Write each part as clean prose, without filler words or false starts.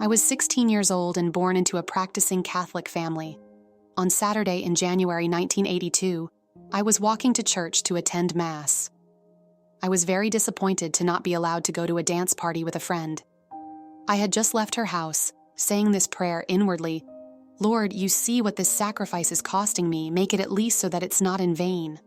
I was 16 years old and born into a practicing Catholic family. On Saturday in January 1982, I was walking to church to attend Mass. I was very disappointed to not be allowed to go to a dance party with a friend. I had just left her house, saying this prayer inwardly, "Lord, you see what this sacrifice is costing me, make it at least so that it's not in vain."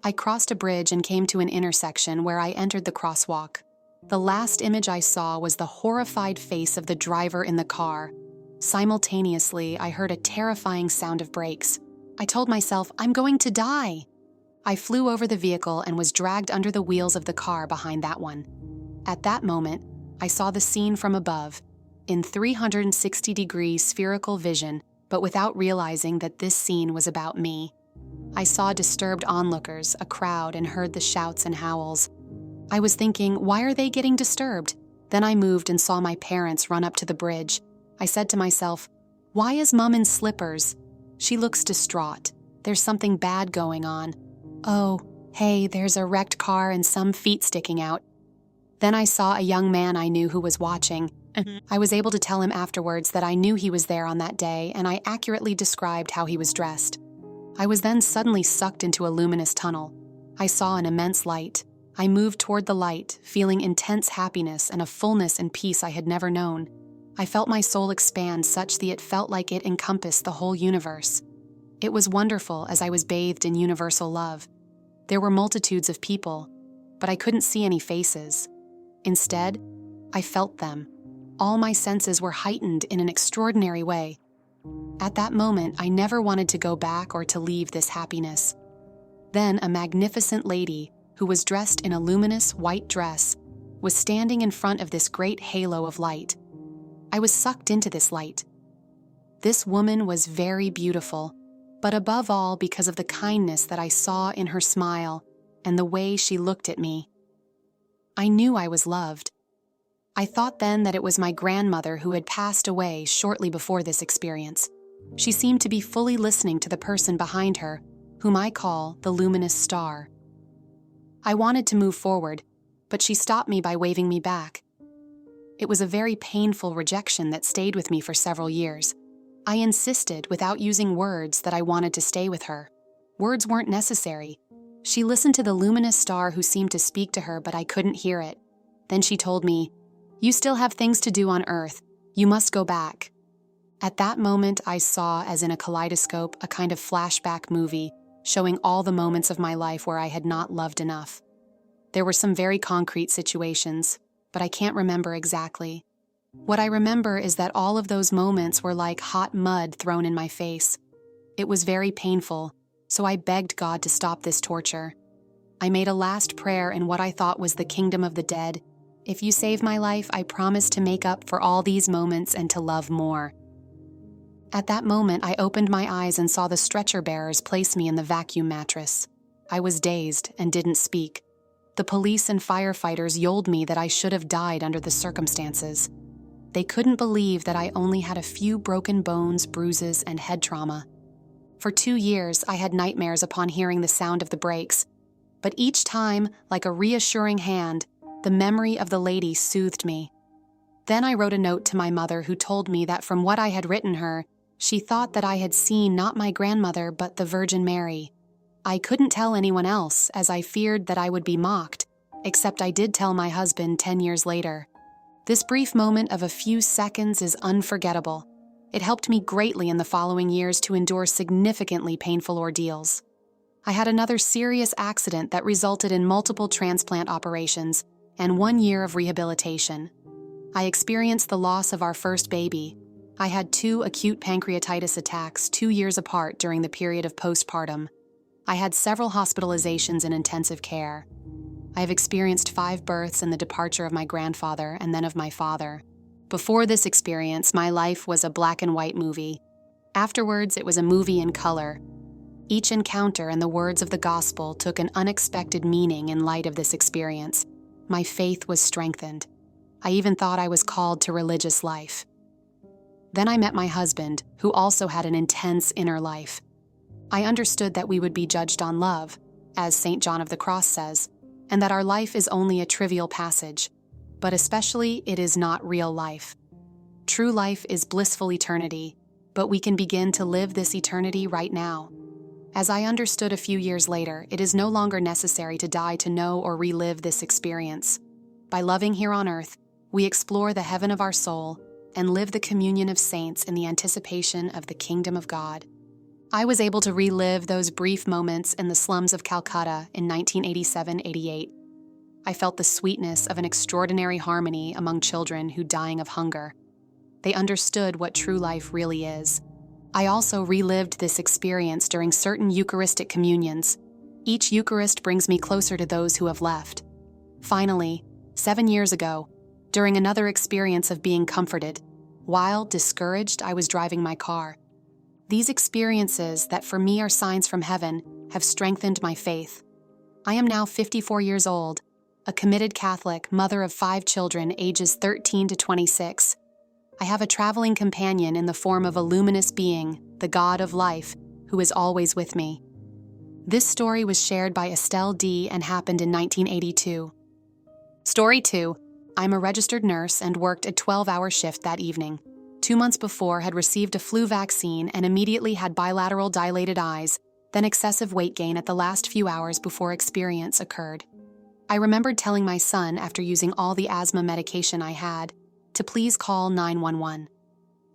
I crossed a bridge and came to an intersection where I entered the crosswalk. The last image I saw was the horrified face of the driver in the car. Simultaneously, I heard a terrifying sound of brakes. I told myself, I'm going to die. I flew over the vehicle and was dragged under the wheels of the car behind that one. At that moment, I saw the scene from above, in 360-degree spherical vision, but without realizing that this scene was about me. I saw disturbed onlookers, a crowd, and heard the shouts and howls. I was thinking, why are they getting disturbed? Then I moved and saw my parents run up to the bridge. I said to myself, why is Mom in slippers? She looks distraught. There's something bad going on. Oh, hey, there's a wrecked car and some feet sticking out. Then I saw a young man I knew who was watching. I was able to tell him afterwards that I knew he was there on that day, and I accurately described how he was dressed. I was then suddenly sucked into a luminous tunnel. I saw an immense light. I moved toward the light, feeling intense happiness and a fullness and peace I had never known. I felt my soul expand such that it felt like it encompassed the whole universe. It was wonderful as I was bathed in universal love. There were multitudes of people, but I couldn't see any faces. Instead, I felt them. All my senses were heightened in an extraordinary way. At that moment, I never wanted to go back or to leave this happiness. Then a magnificent lady, who was dressed in a luminous white dress, was standing in front of this great halo of light. I was sucked into this light. This woman was very beautiful, but above all because of the kindness that I saw in her smile and the way she looked at me. I knew I was loved. I thought then that it was my grandmother who had passed away shortly before this experience. She seemed to be fully listening to the person behind her, whom I call the luminous star. I wanted to move forward, but she stopped me by waving me back. It was a very painful rejection that stayed with me for several years. I insisted, without using words, that I wanted to stay with her. Words weren't necessary. She listened to the luminous star who seemed to speak to her, but I couldn't hear it. Then she told me, "You still have things to do on Earth. You must go back." At that moment, I saw, as in a kaleidoscope, a kind of flashback movie, showing all the moments of my life where I had not loved enough. There were some very concrete situations, but I can't remember exactly. What I remember is that all of those moments were like hot mud thrown in my face. It was very painful, so I begged God to stop this torture. I made a last prayer in what I thought was the kingdom of the dead. If you save my life, I promise to make up for all these moments and to love more. At that moment, I opened my eyes and saw the stretcher bearers place me in the vacuum mattress. I was dazed and didn't speak. The police and firefighters yelled me that I should have died under the circumstances. They couldn't believe that I only had a few broken bones, bruises, and head trauma. For 2 years, I had nightmares upon hearing the sound of the brakes, but each time, like a reassuring hand, the memory of the lady soothed me. Then I wrote a note to my mother who told me that from what I had written her, she thought that I had seen not my grandmother but the Virgin Mary. I couldn't tell anyone else as I feared that I would be mocked, except I did tell my husband 10 years later. This brief moment of a few seconds is unforgettable. It helped me greatly in the following years to endure significantly painful ordeals. I had another serious accident that resulted in multiple transplant operations and 1 year of rehabilitation. I experienced the loss of our first baby. I had 2 acute pancreatitis attacks 2 years apart during the period of postpartum. I had several hospitalizations in intensive care. I have experienced 5 births and the departure of my grandfather and then of my father. Before this experience, my life was a black and white movie. Afterwards, it was a movie in color. Each encounter and the words of the gospel took an unexpected meaning in light of this experience. My faith was strengthened. I even thought I was called to religious life. Then I met my husband, who also had an intense inner life. I understood that we would be judged on love, as St. John of the Cross says, and that our life is only a trivial passage, but especially it is not real life. True life is blissful eternity, but we can begin to live this eternity right now. As I understood a few years later, it is no longer necessary to die to know or relive this experience. By loving here on earth, we explore the heaven of our soul and live the communion of saints in the anticipation of the kingdom of God. I was able to relive those brief moments in the slums of Calcutta in 1987-88. I felt the sweetness of an extraordinary harmony among children who dying of hunger. They understood what true life really is. I also relived this experience during certain Eucharistic communions. Each Eucharist brings me closer to those who have left. Finally, 7 years ago, during another experience of being comforted, while discouraged, I was driving my car. These experiences that for me are signs from heaven have strengthened my faith. I am now 54 years old, a committed Catholic, mother of 5 children ages 13 to 26. I have a traveling companion in the form of a luminous being, the God of life, who is always with me. This story was shared by Estelle D. and happened in 1982. Story 2. I'm a registered nurse and worked a 12-hour shift that evening. 2 months before, had received a flu vaccine and immediately had bilateral dilated eyes, then excessive weight gain at the last few hours before experience occurred. I remembered telling my son, after using all the asthma medication I had, to please call 911.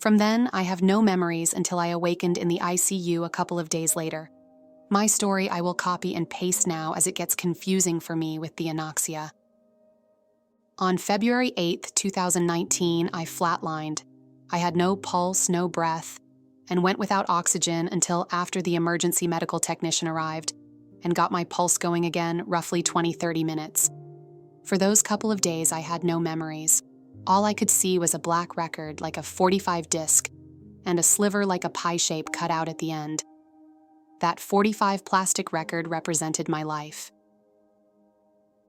From then, I have no memories until I awakened in the ICU a couple of days later. My story I will copy and paste now as it gets confusing for me with the anoxia. On February 8, 2019, I flatlined. I had no pulse, no breath, and went without oxygen until after the emergency medical technician arrived and got my pulse going again, roughly 20-30 minutes. For those couple of days, I had no memories. All I could see was a black record like a 45 disc and a sliver like a pie shape cut out at the end. That 45 plastic record represented my life.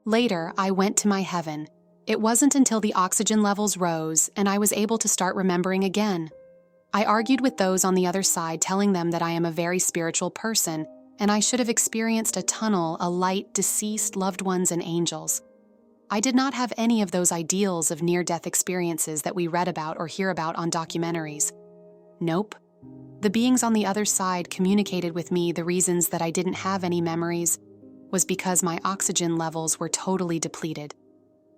Later, I went to my heaven. It wasn't until the oxygen levels rose and I was able to start remembering again. I argued with those on the other side, telling them that I am a very spiritual person and I should have experienced a tunnel, a light, deceased loved ones, and angels. I did not have any of those ideals of near-death experiences that we read about or hear about on documentaries. Nope. The beings on the other side communicated with me the reasons that I didn't have any memories was because my oxygen levels were totally depleted.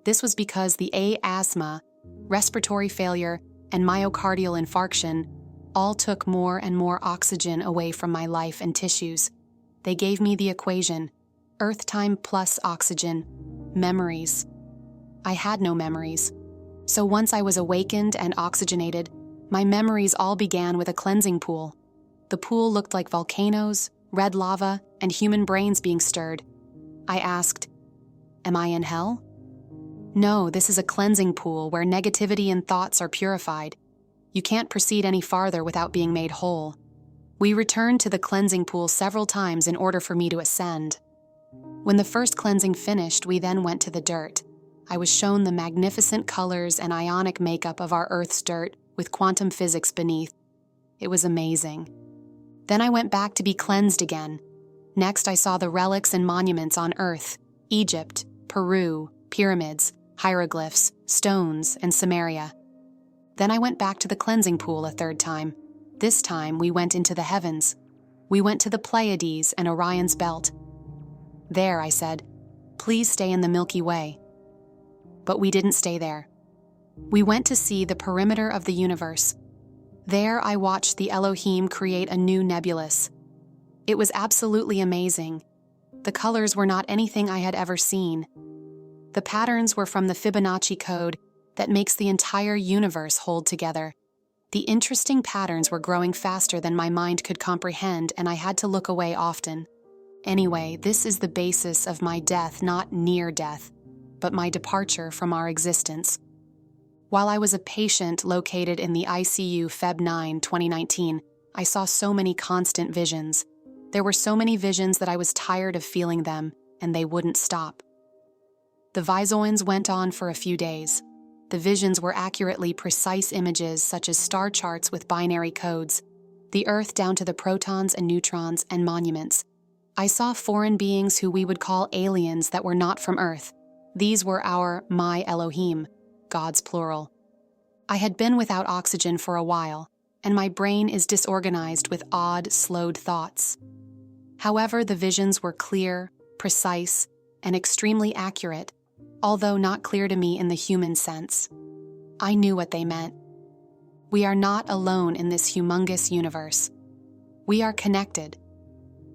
This was because the asthma, respiratory failure, and myocardial infarction all took more and more oxygen away from my life and tissues. They gave me the equation, Earth time plus oxygen, memories. I had no memories. So once I was awakened and oxygenated, my memories all began with a cleansing pool. The pool looked like volcanoes, red lava, and human brains being stirred. I asked, "Am I in hell?" No, this is a cleansing pool where negativity and thoughts are purified. You can't proceed any farther without being made whole. We returned to the cleansing pool several times in order for me to ascend. When the first cleansing finished, we then went to the dirt. I was shown the magnificent colors and ionic makeup of our Earth's dirt with quantum physics beneath. It was amazing. Then I went back to be cleansed again. Next, I saw the relics and monuments on Earth, Egypt, Peru, pyramids, hieroglyphs, stones, and Samaria. Then I went back to the cleansing pool a third time. This time, we went into the heavens. We went to the Pleiades and Orion's belt. There, I said, "Please stay in the Milky Way." But we didn't stay there. We went to see the perimeter of the universe. There, I watched the Elohim create a new nebulous. It was absolutely amazing. The colors were not anything I had ever seen. The patterns were from the Fibonacci code that makes the entire universe hold together. The interesting patterns were growing faster than my mind could comprehend, and I had to look away often. Anyway, this is the basis of my death, not near death, but my departure from our existence. While I was a patient located in the ICU Feb 9, 2019, I saw so many constant visions. There were so many visions that I was tired of feeling them, and they wouldn't stop. The visions went on for a few days. The visions were accurately precise images such as star charts with binary codes, the Earth down to the protons and neutrons and monuments. I saw foreign beings who we would call aliens that were not from Earth. These were my Elohim, God's plural. I had been without oxygen for a while, and my brain is disorganized with odd, slowed thoughts. However, the visions were clear, precise, and extremely accurate, although not clear to me in the human sense. I knew what they meant. We are not alone in this humongous universe. We are connected.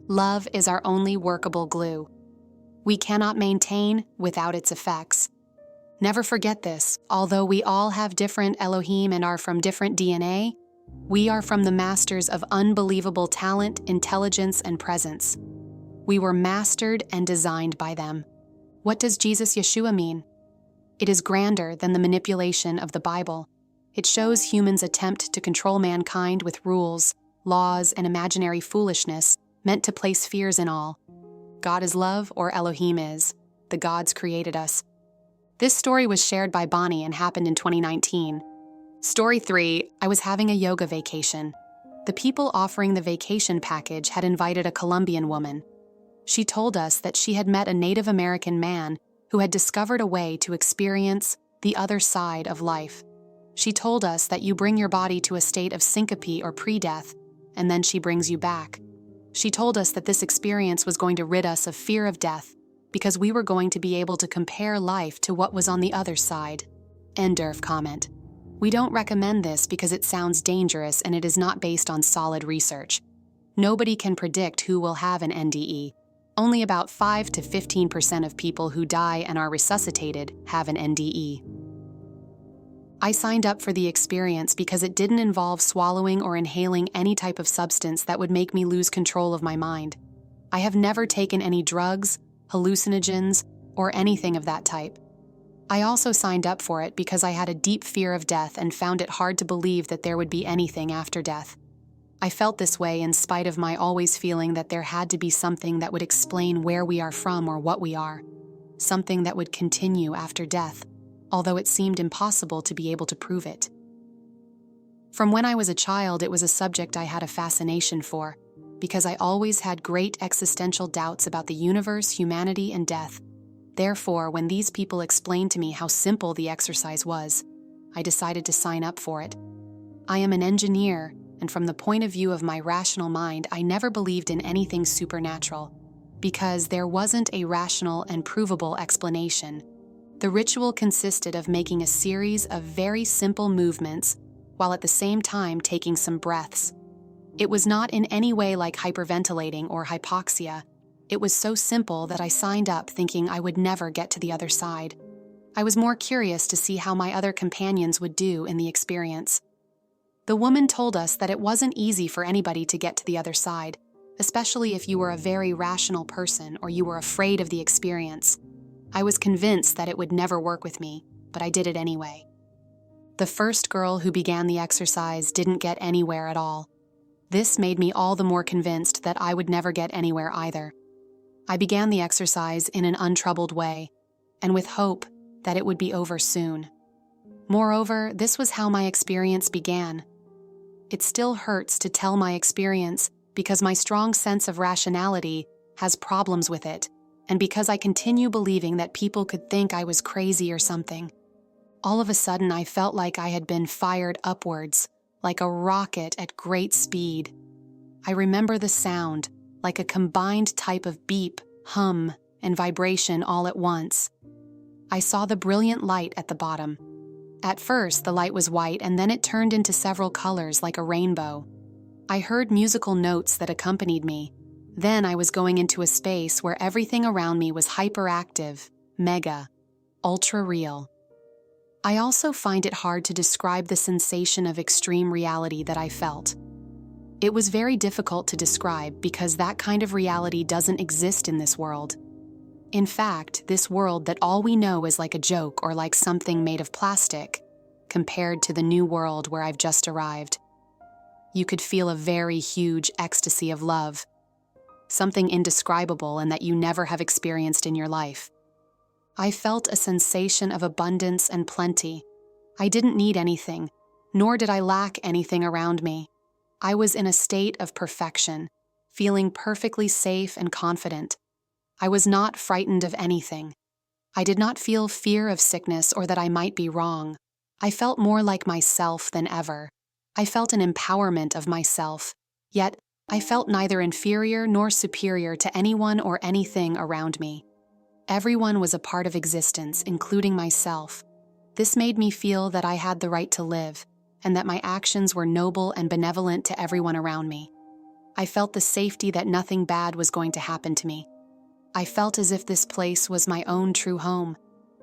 Love is our only workable glue. We cannot maintain without its effects. Never forget this, although we all have different Elohim and are from different DNA, we are from the masters of unbelievable talent, intelligence, and presence. We were mastered and designed by them. What does Jesus Yeshua mean? It is grander than the manipulation of the Bible. It shows humans' attempt to control mankind with rules, laws, and imaginary foolishness meant to place fears in all. God is love, or Elohim is. The gods created us. This story was shared by Bonnie and happened in 2019. Story 3, I was having a yoga vacation. The people offering the vacation package had invited a Colombian woman. She told us that she had met a Native American man who had discovered a way to experience the other side of life. She told us that you bring your body to a state of syncope or pre-death, and then she brings you back. She told us that this experience was going to rid us of fear of death because we were going to be able to compare life to what was on the other side. NDE comment. We don't recommend this because it sounds dangerous and it is not based on solid research. Nobody can predict who will have an NDE. Only about 5 to 15% of people who die and are resuscitated have an NDE. I signed up for the experience because it didn't involve swallowing or inhaling any type of substance that would make me lose control of my mind. I have never taken any drugs, hallucinogens, or anything of that type. I also signed up for it because I had a deep fear of death and found it hard to believe that there would be anything after death. I felt this way in spite of my always feeling that there had to be something that would explain where we are from or what we are, something that would continue after death, although it seemed impossible to be able to prove it. From when I was a child, it was a subject I had a fascination for, because I always had great existential doubts about the universe, humanity, and death. Therefore, when these people explained to me how simple the exercise was, I decided to sign up for it. I am an engineer, and from the point of view of my rational mind, I never believed in anything supernatural, because there wasn't a rational and provable explanation. The ritual consisted of making a series of very simple movements, while at the same time taking some breaths. It was not in any way like hyperventilating or hypoxia. It was so simple that I signed up thinking I would never get to the other side. I was more curious to see how my other companions would do in the experience. The woman told us that it wasn't easy for anybody to get to the other side, especially if you were a very rational person or you were afraid of the experience. I was convinced that it would never work with me, but I did it anyway. The first girl who began the exercise didn't get anywhere at all. This made me all the more convinced that I would never get anywhere either. I began the exercise in an untroubled way, and with hope that it would be over soon. Moreover, this was how my experience began. It still hurts to tell my experience because my strong sense of rationality has problems with it, and because I continue believing that people could think I was crazy or something. All of a sudden, I felt like I had been fired upwards, like a rocket at great speed. I remember the sound, like a combined type of beep, hum, and vibration all at once. I saw the brilliant light at the bottom. At first, the light was white, and then it turned into several colors like a rainbow. I heard musical notes that accompanied me. Then I was going into a space where everything around me was hyperactive, mega, ultra-real. I also find it hard to describe the sensation of extreme reality that I felt. It was very difficult to describe because that kind of reality doesn't exist in this world. In fact, this world that all we know is like a joke or like something made of plastic, compared to the new world where I've just arrived. You could feel a very huge ecstasy of love, something indescribable and that you never have experienced in your life. I felt a sensation of abundance and plenty. I didn't need anything, nor did I lack anything around me. I was in a state of perfection, feeling perfectly safe and confident. I was not frightened of anything. I did not feel fear of sickness or that I might be wrong. I felt more like myself than ever. I felt an empowerment of myself, yet I felt neither inferior nor superior to anyone or anything around me. Everyone was a part of existence, including myself. This made me feel that I had the right to live, and that my actions were noble and benevolent to everyone around me. I felt the safety that nothing bad was going to happen to me. I felt as if this place was my own true home,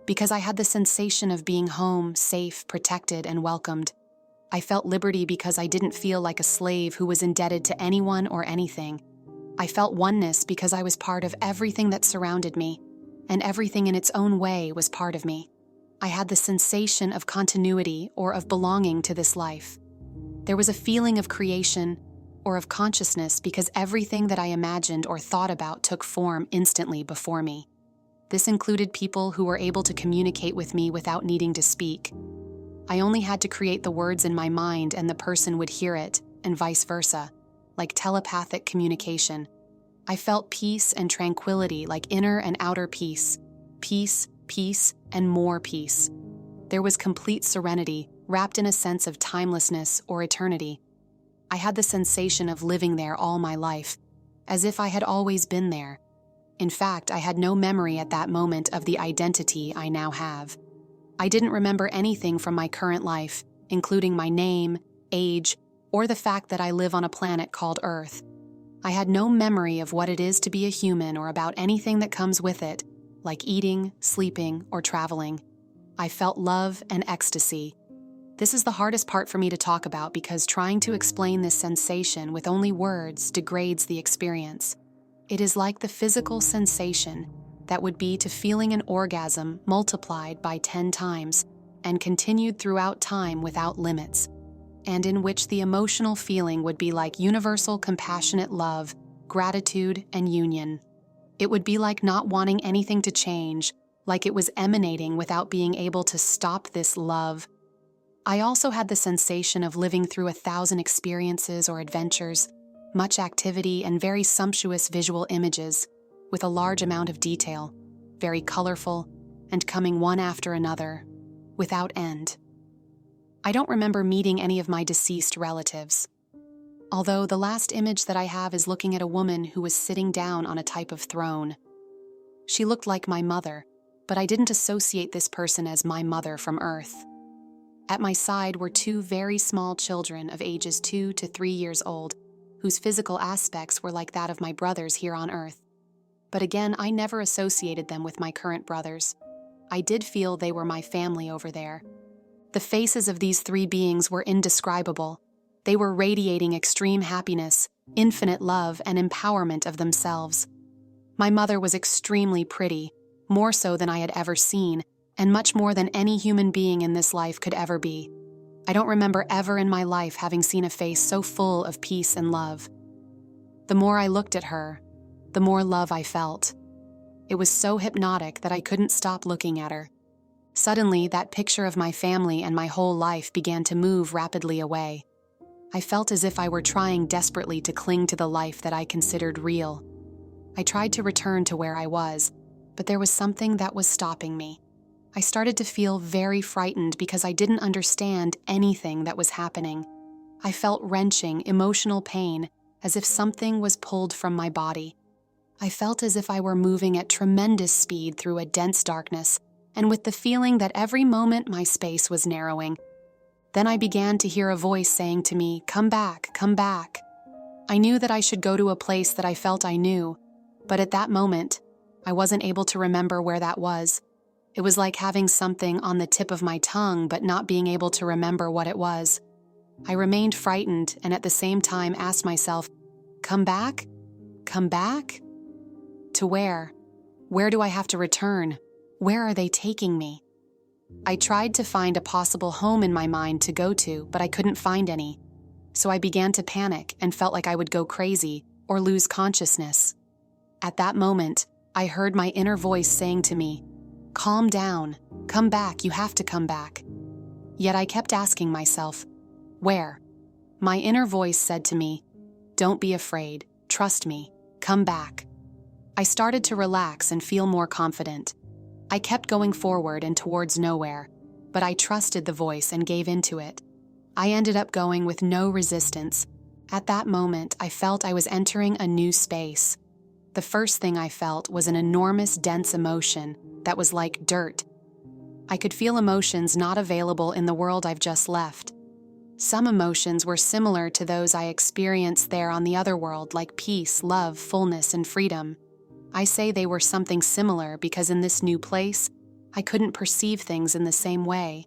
because I had the sensation of being home, safe, protected, and welcomed. I felt liberty because I didn't feel like a slave who was indebted to anyone or anything. I felt oneness because I was part of everything that surrounded me, and everything in its own way was part of me. I had the sensation of continuity or of belonging to this life. There was a feeling of creation or of consciousness because everything that I imagined or thought about took form instantly before me. This included people who were able to communicate with me without needing to speak. I only had to create the words in my mind and the person would hear it, and vice versa, like telepathic communication. I felt peace and tranquility, like inner and outer peace. Peace, peace, and more peace. There was complete serenity, wrapped in a sense of timelessness or eternity. I had the sensation of living there all my life, as if I had always been there. In fact, I had no memory at that moment of the identity I now have. I didn't remember anything from my current life, including my name, age, or the fact that I live on a planet called Earth. I had no memory of what it is to be a human or about anything that comes with it, like eating, sleeping, or traveling. I felt love and ecstasy. This is the hardest part for me to talk about because trying to explain this sensation with only words degrades the experience. It is like the physical sensation that would be to feeling an orgasm multiplied by 10 times and continued throughout time without limits, and in which the emotional feeling would be like universal compassionate love, gratitude, and union. It would be like not wanting anything to change, like it was emanating without being able to stop this love. I also had the sensation of living through 1,000 experiences or adventures, much activity and very sumptuous visual images, with a large amount of detail, very colorful, and coming one after another, without end. I don't remember meeting any of my deceased relatives, although the last image that I have is looking at a woman who was sitting down on a type of throne. She looked like my mother, but I didn't associate this person as my mother from Earth. At my side were 2 very small children of ages 2 to 3 years old, whose physical aspects were like that of my brothers here on Earth. But again, I never associated them with my current brothers. I did feel they were my family over there. The faces of these 3 beings were indescribable. They were radiating extreme happiness, infinite love, and empowerment of themselves. My mother was extremely pretty, more so than I had ever seen, and much more than any human being in this life could ever be. I don't remember ever in my life having seen a face so full of peace and love. The more I looked at her, the more love I felt. It was so hypnotic that I couldn't stop looking at her. Suddenly, that picture of my family and my whole life began to move rapidly away. I felt as if I were trying desperately to cling to the life that I considered real. I tried to return to where I was, but there was something that was stopping me. I started to feel very frightened because I didn't understand anything that was happening. I felt wrenching, emotional pain, as if something was pulled from my body. I felt as if I were moving at tremendous speed through a dense darkness, and with the feeling that every moment my space was narrowing. Then I began to hear a voice saying to me, "Come back, come back." I knew that I should go to a place that I felt I knew, but at that moment, I wasn't able to remember where that was. It was like having something on the tip of my tongue but not being able to remember what it was. I remained frightened and at the same time asked myself, "Come back? Come back? To where? Where do I have to return? Where are they taking me?" I tried to find a possible home in my mind to go to, but I couldn't find any. So I began to panic and felt like I would go crazy or lose consciousness. At that moment, I heard my inner voice saying to me, "Calm down, come back, you have to come back." Yet I kept asking myself, "Where?" My inner voice said to me, "Don't be afraid, trust me, come back." I started to relax and feel more confident. I kept going forward and towards nowhere. but I trusted the voice and gave into it. I ended up going with no resistance. At that moment, I felt I was entering a new space. The first thing I felt was an enormous, dense emotion that was like dirt. I could feel emotions not available in the world I've just left. Some emotions were similar to those I experienced there on the other world, like peace, love, fullness, and freedom. I say they were something similar because in this new place, I couldn't perceive things in the same way.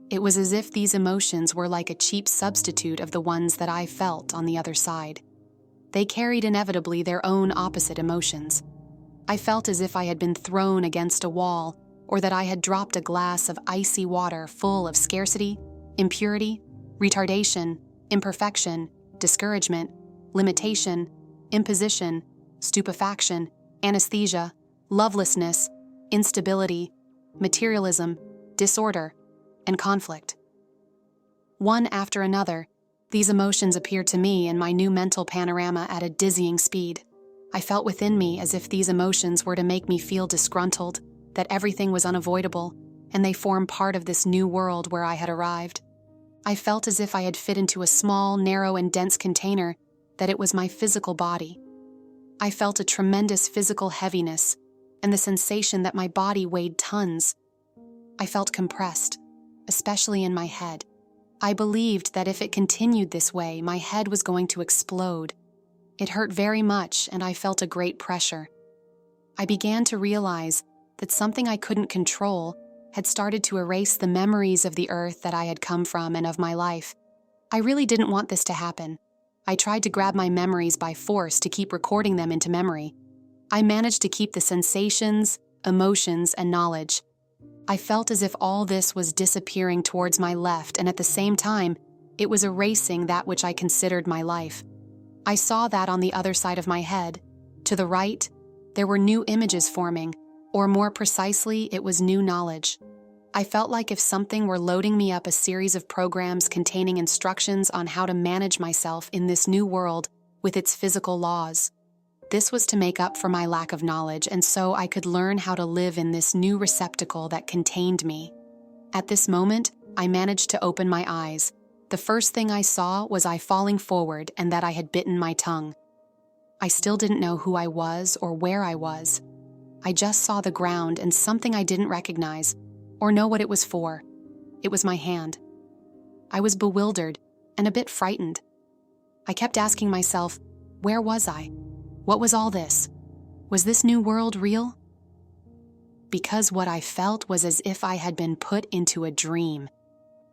It was as if these emotions were like a cheap substitute of the ones that I felt on the other side. They carried inevitably their own opposite emotions. I felt as if I had been thrown against a wall, or that I had dropped a glass of icy water full of scarcity, impurity, retardation, imperfection, discouragement, limitation, imposition, stupefaction, anesthesia, lovelessness, instability, materialism, disorder, and conflict. One after another, these emotions appeared to me in my new mental panorama at a dizzying speed. I felt within me as if these emotions were to make me feel disgruntled, that everything was unavoidable, and they formed part of this new world where I had arrived. I felt as if I had fit into a small, narrow, and dense container, that it was my physical body. I felt a tremendous physical heaviness, and the sensation that my body weighed tons. I felt compressed, especially in my head. I believed that if it continued this way, my head was going to explode. It hurt very much, and I felt a great pressure. I began to realize that something I couldn't control had started to erase the memories of the earth that I had come from and of my life. I really didn't want this to happen. I tried to grab my memories by force to keep recording them into memory. I managed to keep the sensations, emotions, and knowledge. I felt as if all this was disappearing towards my left, and at the same time, it was erasing that which I considered my life. I saw that on the other side of my head. To the right, there were new images forming, or more precisely, it was new knowledge. I felt like if something were loading me up a series of programs containing instructions on how to manage myself in this new world with its physical laws. This was to make up for my lack of knowledge, and so I could learn how to live in this new receptacle that contained me. At this moment, I managed to open my eyes. The first thing I saw was I falling forward and that I had bitten my tongue. I still didn't know who I was or where I was. I just saw the ground and something I didn't recognize or know what it was for. It was my hand. I was bewildered and a bit frightened. I kept asking myself, where was I? What was all this? Was this new world real? Because what I felt was as if I had been put into a dream.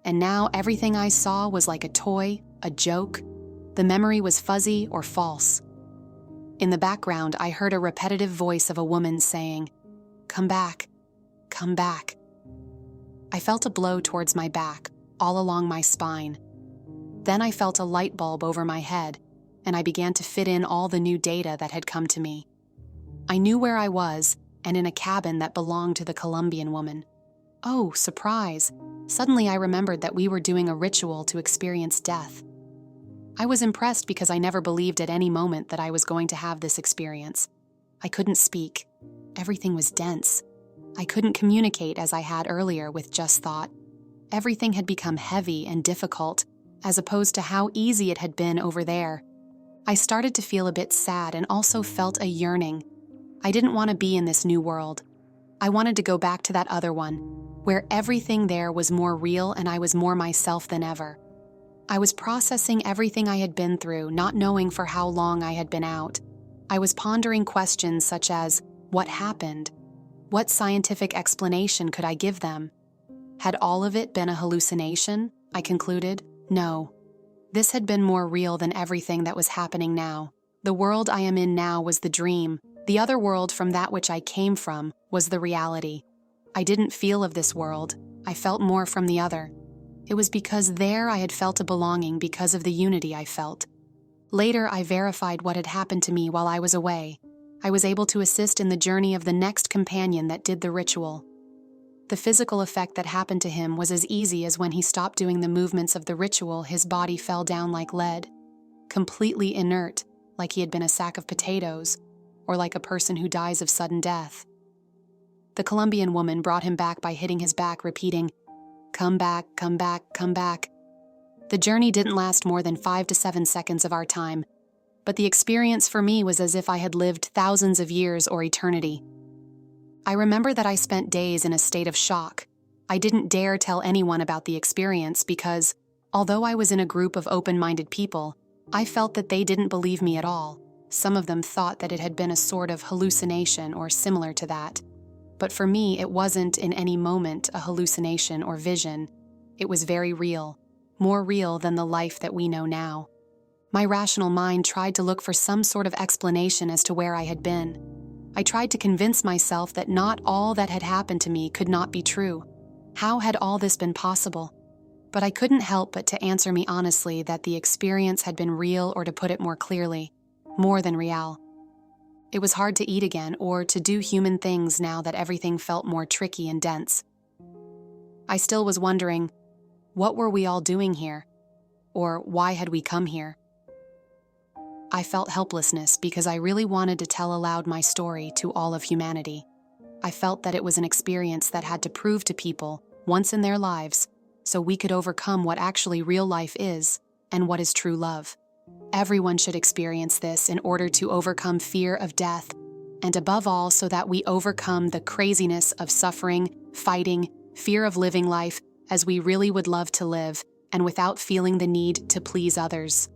And now everything I saw was like a toy, a joke. The memory was fuzzy or false. In the background, I heard a repetitive voice of a woman saying, "Come back, come back." I felt a blow towards my back, all along my spine. Then I felt a light bulb over my head, and I began to fit in all the new data that had come to me. I knew where I was, and in a cabin that belonged to the Colombian woman. Oh, surprise! Suddenly I remembered that we were doing a ritual to experience death. I was impressed because I never believed at any moment that I was going to have this experience. I couldn't speak. Everything was dense. I couldn't communicate as I had earlier with just thought. Everything had become heavy and difficult, as opposed to how easy it had been over there. I started to feel a bit sad and also felt a yearning. I didn't want to be in this new world. I wanted to go back to that other one, where everything there was more real and I was more myself than ever. I was processing everything I had been through, not knowing for how long I had been out. I was pondering questions such as, what happened? What scientific explanation could I give them? Had all of it been a hallucination? I concluded, no. This had been more real than everything that was happening now. The world I am in now was the dream. The other world from that which I came from was the reality. I didn't feel of this world. I felt more from the other. It was because there I had felt a belonging because of the unity I felt. Later, I verified what had happened to me while I was away. I was able to assist in the journey of the next companion that did the ritual. The physical effect that happened to him was as easy as when he stopped doing the movements of the ritual, his body fell down like lead, completely inert, like he had been a sack of potatoes, or like a person who dies of sudden death. The Colombian woman brought him back by hitting his back, repeating, come back, come back, come back. The journey didn't last more than 5 to 7 seconds of our time, but the experience for me was as if I had lived thousands of years or eternity. I remember that I spent days in a state of shock. I didn't dare tell anyone about the experience because, although I was in a group of open-minded people, I felt that they didn't believe me at all. Some of them thought that it had been a sort of hallucination or similar to that. But for me, it wasn't in any moment a hallucination or vision. It was very real, more real than the life that we know now. My rational mind tried to look for some sort of explanation as to where I had been. I tried to convince myself that not all that had happened to me could not be true. How had all this been possible? But I couldn't help but to answer me honestly that the experience had been real, or to put it more clearly, more than real. It was hard to eat again or to do human things now that everything felt more tricky and dense. I still was wondering, what were we all doing here? Or why had we come here? I felt helplessness because I really wanted to tell aloud my story to all of humanity. I felt that it was an experience that had to prove to people, once in their lives, so we could overcome what actually real life is and what is true love. Everyone should experience this in order to overcome fear of death, and above all, so that we overcome the craziness of suffering, fighting, fear of living life as we really would love to live, and without feeling the need to please others.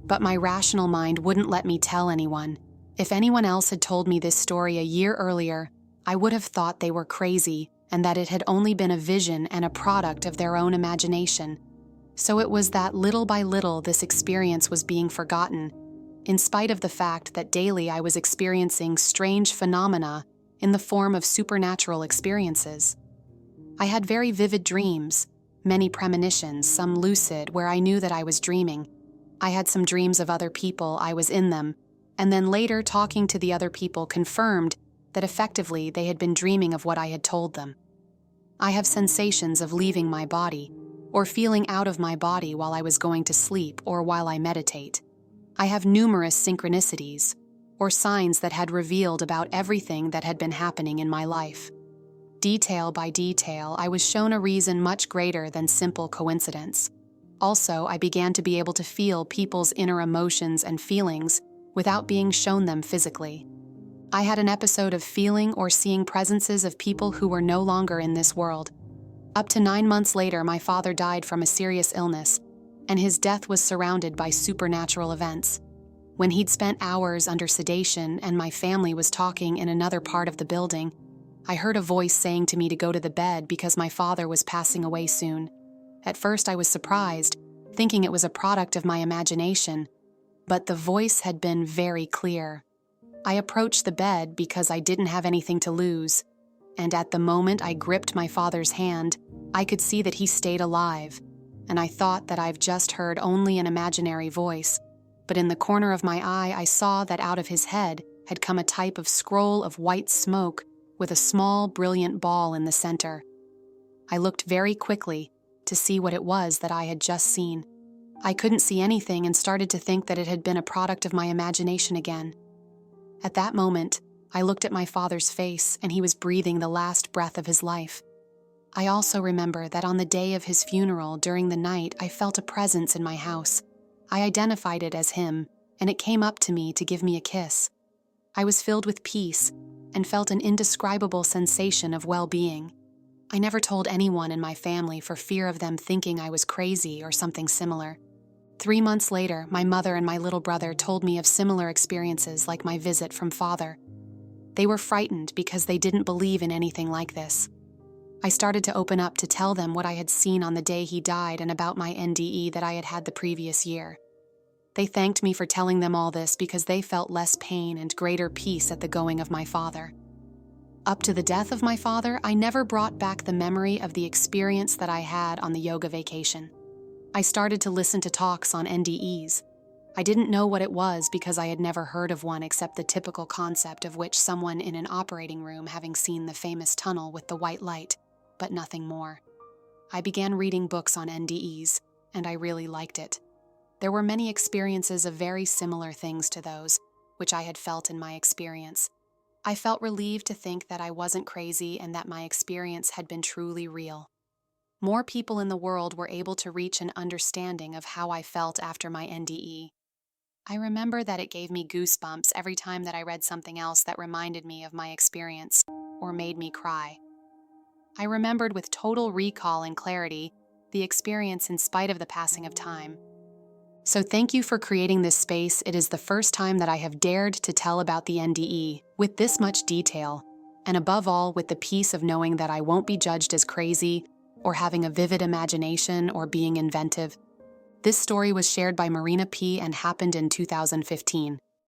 But my rational mind wouldn't let me tell anyone. If anyone else had told me this story a year earlier, I would have thought they were crazy and that it had only been a vision and a product of their own imagination. So it was that little by little this experience was being forgotten, in spite of the fact that daily I was experiencing strange phenomena in the form of supernatural experiences. I had very vivid dreams, many premonitions, some lucid where I knew that I was dreaming. I had some dreams of other people, I was in them, and then later talking to the other people confirmed that effectively they had been dreaming of what I had told them. I have sensations of leaving my body, or feeling out of my body while I was going to sleep or while I meditate. I have numerous synchronicities, or signs that had revealed about everything that had been happening in my life. Detail by detail, I was shown a reason much greater than simple coincidence. Also, I began to be able to feel people's inner emotions and feelings without being shown them physically. I had an episode of feeling or seeing presences of people who were no longer in this world. Up to 9 months later, my father died from a serious illness, and his death was surrounded by supernatural events. When he'd spent hours under sedation and my family was talking in another part of the building, I heard a voice saying to me to go to the bed because my father was passing away soon. At first I was surprised, thinking it was a product of my imagination, but the voice had been very clear. I approached the bed because I didn't have anything to lose, and at the moment I gripped my father's hand, I could see that he stayed alive, and I thought that I've just heard only an imaginary voice, but in the corner of my eye I saw that out of his head had come a type of scroll of white smoke with a small, brilliant ball in the center. I looked very quickly to see what it was that I had just seen. I couldn't see anything and started to think that it had been a product of my imagination again. At that moment, I looked at my father's face and he was breathing the last breath of his life. I also remember that on the day of his funeral during the night I felt a presence in my house. I identified it as him, and it came up to me to give me a kiss. I was filled with peace and felt an indescribable sensation of well-being. I never told anyone in my family for fear of them thinking I was crazy or something similar. 3 months later, my mother and my little brother told me of similar experiences like my visit from father. They were frightened because they didn't believe in anything like this. I started to open up to tell them what I had seen on the day he died and about my NDE that I had had the previous year. They thanked me for telling them all this because they felt less pain and greater peace at the going of my father. Up to the death of my father, I never brought back the memory of the experience that I had on the yoga vacation. I started to listen to talks on NDEs. I didn't know what it was because I had never heard of one except the typical concept of which someone in an operating room having seen the famous tunnel with the white light, but nothing more. I began reading books on NDEs, and I really liked it. There were many experiences of very similar things to those, which I had felt in my experience. I felt relieved to think that I wasn't crazy and that my experience had been truly real. more people in the world were able to reach an understanding of how I felt after my NDE. I remember that it gave me goosebumps every time that I read something else that reminded me of my experience or made me cry. I remembered with total recall and clarity the experience in spite of the passing of time. So thank you for creating this space. It is the first time that I have dared to tell about the NDE with this much detail, and above all with the peace of knowing that I won't be judged as crazy or having a vivid imagination or being inventive. This story was shared by Marina P. and happened in 2015.